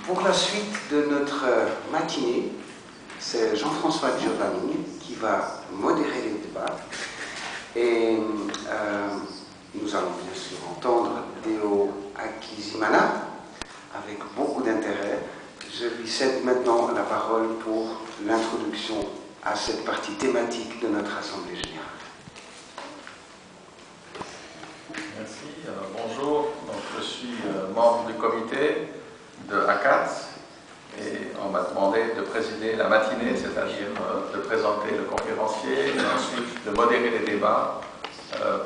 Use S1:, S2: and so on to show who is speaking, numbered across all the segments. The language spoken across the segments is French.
S1: Pour la suite de notre matinée, c'est Jean-François Giovanni qui va modérer les débats. Et nous allons bien sûr entendre Deo Akizimana avec beaucoup d'intérêt. Je lui cède maintenant la parole pour l'introduction à cette partie thématique de notre Assemblée générale.
S2: Merci. Bonjour. Donc, je suis membre du comité de ACAT et on m'a demandé de présider la matinée, c'est-à-dire de présenter le conférencier et ensuite de modérer les débats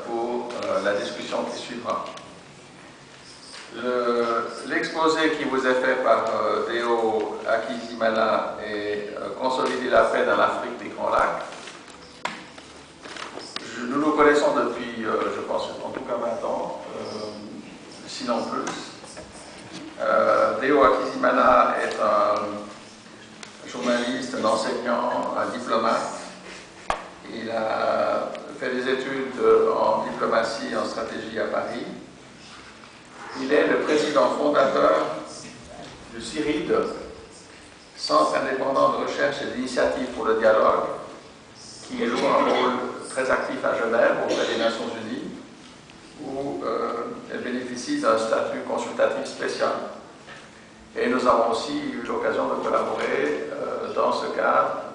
S2: pour la discussion qui suivra. L'exposé qui vous est fait par Deo Akizimana est consolider la paix dans l'Afrique des Grands Lacs. Nous nous connaissons depuis, je pense, en tout cas 20 ans, sinon plus. Deo Akizimana est un journaliste, un enseignant, un diplomate. Il a fait des études en diplomatie et en stratégie à Paris. Il est le président fondateur du CIRID, Centre indépendant de recherche et d'initiative pour le dialogue, qui joue un rôle très actif à Genève auprès des Nations Unies, où elle bénéficie d'un statut consultatif spécial. Et nous avons aussi eu l'occasion de collaborer dans ce cadre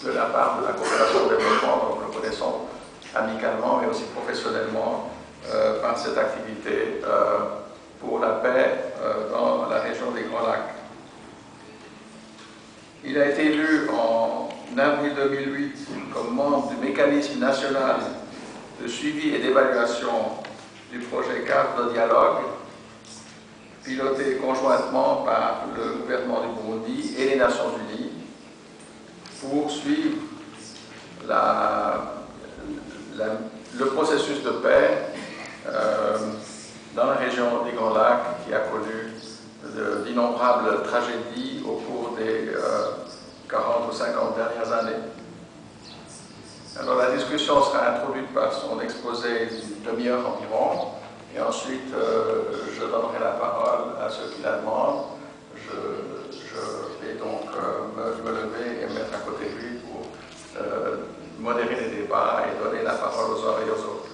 S2: de la part de la coopération au développement, donc nous connaissons amicalement mais aussi professionnellement par cette activité pour la paix dans la région des Grands Lacs. Il a été élu en avril 2008 comme membre du mécanisme national de suivi et d'évaluation du projet cadre de dialogue, piloté conjointement par le gouvernement du Burundi et les Nations Unies pour suivre le processus de paix dans la région des Grands Lacs qui a connu d'innombrables tragédies au cours des 40 ou 50 dernières années. Alors la discussion sera introduite par son exposé d'une demi-heure environ, et ensuite je donnerai la parole à ceux qui la demandent. Je vais donc me lever et me mettre à côté de lui pour modérer les débats et donner la parole aux uns et aux autres.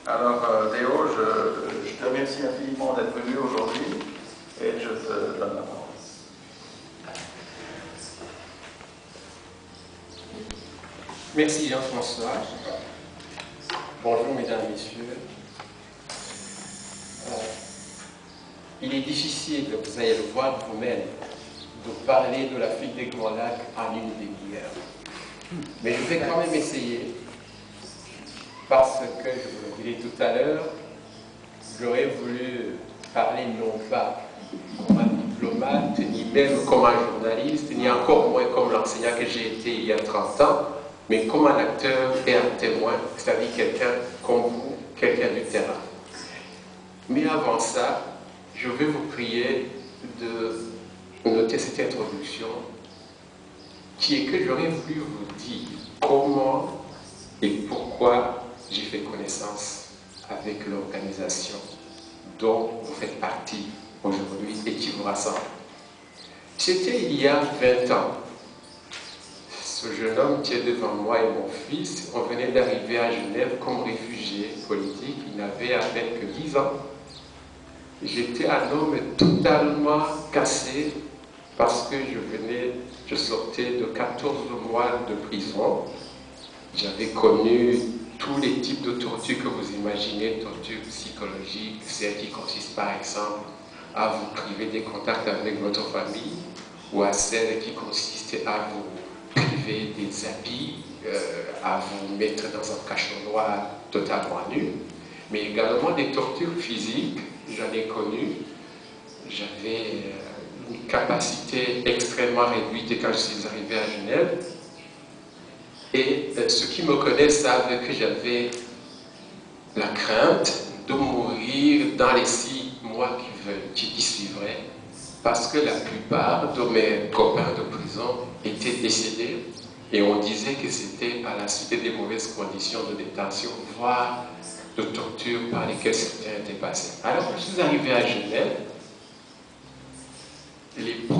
S2: Alors Déo, je te remercie infiniment d'être venu aujourd'hui et je te donne la parole.
S3: Merci Jean-François. Bonjour mesdames et messieurs. Il est difficile, vous allez le voir vous-même, de parler de l'Afrique des Grands Lacs en une demi-heure. Mais je vais quand même essayer, parce que, je vous le disais tout à l'heure, j'aurais voulu parler non pas comme un diplomate, ni même comme un journaliste, ni encore moins comme l'enseignant que j'ai été il y a 30 ans, mais comme un acteur et un témoin, c'est-à-dire quelqu'un comme vous, quelqu'un du terrain. Mais avant ça, je vais vous prier de noter cette introduction qui est que j'aurais voulu vous dire comment et pourquoi j'ai fait connaissance avec l'organisation dont vous faites partie aujourd'hui et qui vous rassemble. C'était il y a 20 ans. Ce jeune homme qui est devant moi et mon fils, on venait d'arriver à Genève comme réfugiés politiques. Il n'avait à peine que 10 ans. J'étais un homme totalement cassé parce que je sortais de 14 mois de prison. J'avais connu tous les types de tortures que vous imaginez, tortures psychologiques, celles qui consistent par exemple à vous priver des contacts avec votre famille, ou à celles qui consistent à vous priver des habits, à vous mettre dans un cachot noir totalement nu, mais également des tortures physiques. J'en ai connu. J'avais une capacité extrêmement réduite quand je suis arrivé à Genève. Et ceux qui me connaissent savent que j'avais la crainte de mourir dans les 6 mois qui suivraient, parce que la plupart de mes copains de prison étaient décédés et on disait que c'était à la suite des mauvaises conditions de détention, voire de torture par lesquelles certains étaient passés. Alors je suis arrivé à Genève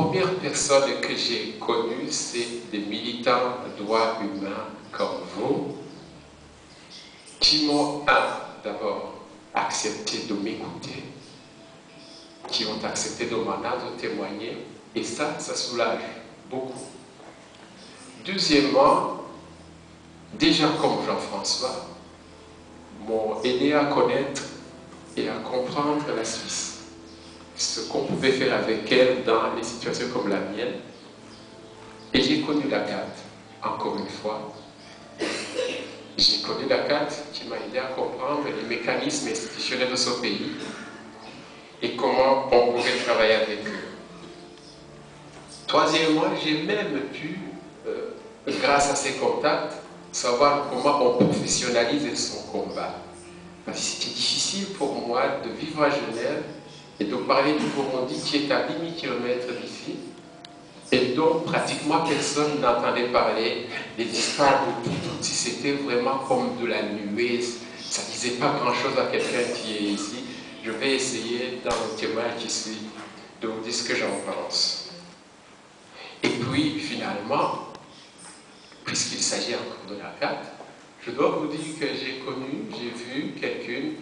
S3: premières personnes que j'ai connues, c'est des militants de droits humains comme vous, qui m'ont, d'abord, accepté de m'écouter, qui ont accepté de m'entendre témoigner, et ça soulage beaucoup. Deuxièmement, déjà comme Jean-François, m'ont aidé à connaître et à comprendre la Suisse, ce qu'on pouvait faire avec elle dans les situations comme la mienne. Et j'ai connu la CAT, encore une fois. J'ai connu la CAT qui m'a aidé à comprendre les mécanismes institutionnels de ce pays et comment on pouvait travailler avec eux. Troisièmement, j'ai même pu, grâce à ces contacts, savoir comment on professionnalise son combat. Parce que c'était difficile pour moi de vivre à Genève et de parler du Burundi qui est à 10 000 km d'ici, et donc pratiquement personne n'entendait parler des histoires de Tutsi. C'était vraiment comme de la nuée, ça ne disait pas grand-chose à quelqu'un qui est ici. Je vais essayer, dans le témoignage qui suit, de vous dire ce que j'en pense. Et puis, finalement, puisqu'il s'agit encore de la CAT, je dois vous dire que j'ai vu quelqu'une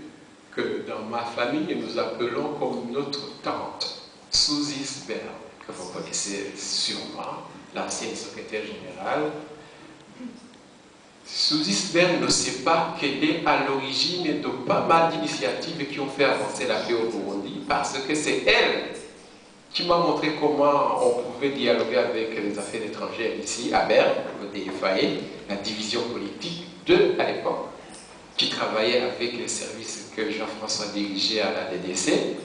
S3: que dans ma famille, nous appelons comme notre tante, Suzy Sber, que vous connaissez sûrement, l'ancienne secrétaire générale. Suzy Sber ne sait pas qu'elle est à l'origine de pas mal d'initiatives qui ont fait avancer la paix au Burundi, parce que c'est elle qui m'a montré comment on pouvait dialoguer avec les affaires étrangères ici, à Berne, le DFAE, la division politique à l'époque, qui travaillait avec les services que Jean-François dirigeait à la DDC.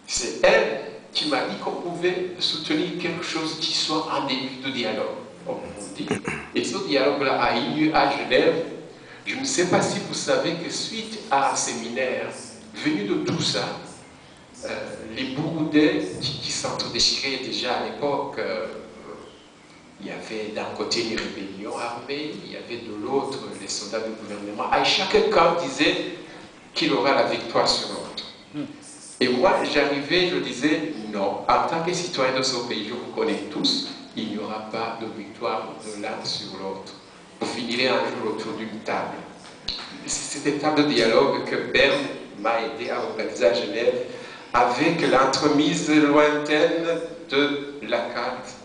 S3: C'est elle qui m'a dit qu'on pouvait soutenir quelque chose qui soit un début de dialogue, comme on dit. Et ce dialogue-là a eu lieu à Genève. Je ne sais pas si vous savez que suite à un séminaire venu de tout ça, les Burundais qui s'entre-déchiraient déjà à l'époque, il y avait d'un côté une rébellion armée, il y avait de l'autre les soldats du gouvernement. Et chaque camp disait qu'il aura la victoire sur l'autre. Et moi, j'arrivais, je disais, non, en tant que citoyen de ce pays, je vous connais tous, il n'y aura pas de victoire de l'un sur l'autre. Vous finirez un jour autour d'une table. C'est cette table de dialogue que Berne m'a aidé à organiser à Genève, avec l'entremise lointaine de la carte,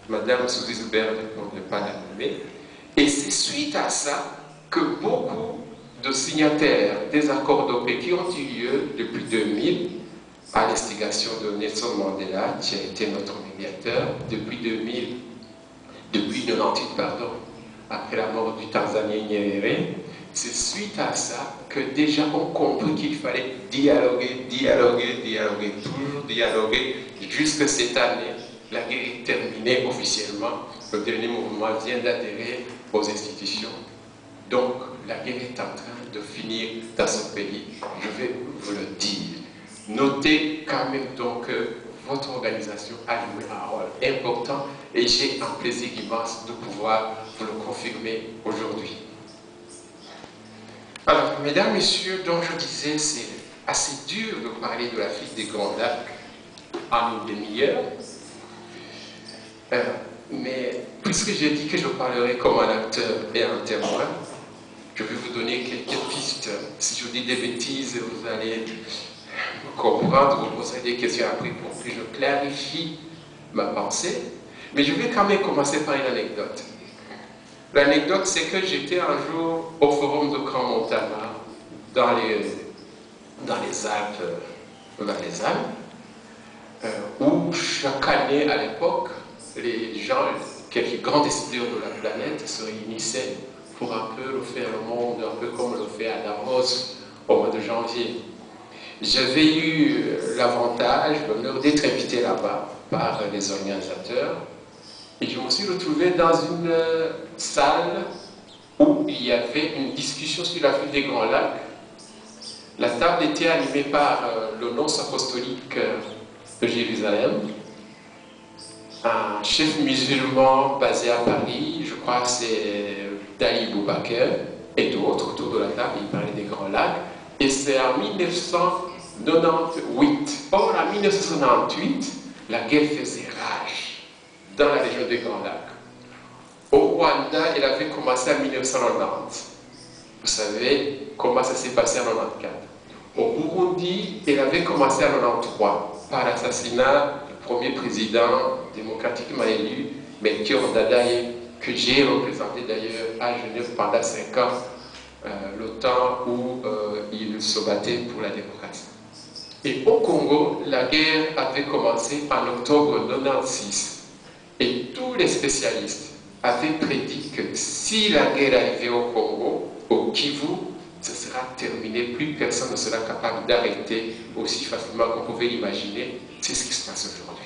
S3: Madame Suzy Sber, pour ne pas la nommer. Et c'est suite à ça que beaucoup de signataires des accords de paix qui ont eu lieu depuis 2000, à l'instigation de Nelson Mandela, qui a été notre médiateur, depuis 98, pardon, après la mort du Tanzanien Nyerere, c'est suite à ça que déjà on comprit qu'il fallait dialoguer, toujours dialoguer, jusqu'à cette année. La guerre est terminée officiellement. Le dernier mouvement vient d'adhérer aux institutions. Donc, la guerre est en train de finir dans ce pays. Je vais vous le dire. Notez quand même donc que votre organisation a joué un rôle important et j'ai un plaisir immense de pouvoir vous le confirmer aujourd'hui. Alors, mesdames, messieurs, donc je disais, c'est assez dur de parler de la fille des Grands Lacs en une demi-heure. Mais puisque j'ai dit que je parlerai comme un acteur et un témoin, je vais vous donner quelques pistes. Si je dis des bêtises, vous allez me comprendre, vous poserez des questions après pour que je clarifie ma pensée. Mais je vais quand même commencer par une anecdote. L'anecdote, c'est que j'étais un jour au forum de Grand Montana, dans les Alpes, où chaque année à l'époque, les gens, quelques grands décideurs de la planète se réunissaient pour un peu refaire le monde, un peu comme le fait à Davos au mois de janvier. J'avais eu l'avantage, l'honneur d'être invité là-bas par les organisateurs et je me suis retrouvé dans une salle où il y avait une discussion sur la fuite des Grands Lacs. La table était animée par le nonce apostolique de Jérusalem, un chef musulman basé à Paris, je crois que c'est Dali Boubaker, et d'autres autour de la table, ils parlaient des Grands Lacs, et c'est en 1998. Or, en 1998, la guerre faisait rage dans la région des Grands Lacs. Au Rwanda, elle avait commencé en 1990. Vous savez comment ça s'est passé en 1994. Au Burundi, elle avait commencé en 1993 par l'assassinat du premier président démocratiquement élu, Melchior Ndadaye, que j'ai représenté d'ailleurs à Genève pendant 5 ans, le temps où il se battait pour la démocratie. Et au Congo, la guerre avait commencé en octobre 1996. Et tous les spécialistes avaient prédit que si la guerre arrivait au Congo, au Kivu, ce sera terminé, plus personne ne sera capable d'arrêter aussi facilement qu'on pouvait l'imaginer. C'est ce qui se passe aujourd'hui.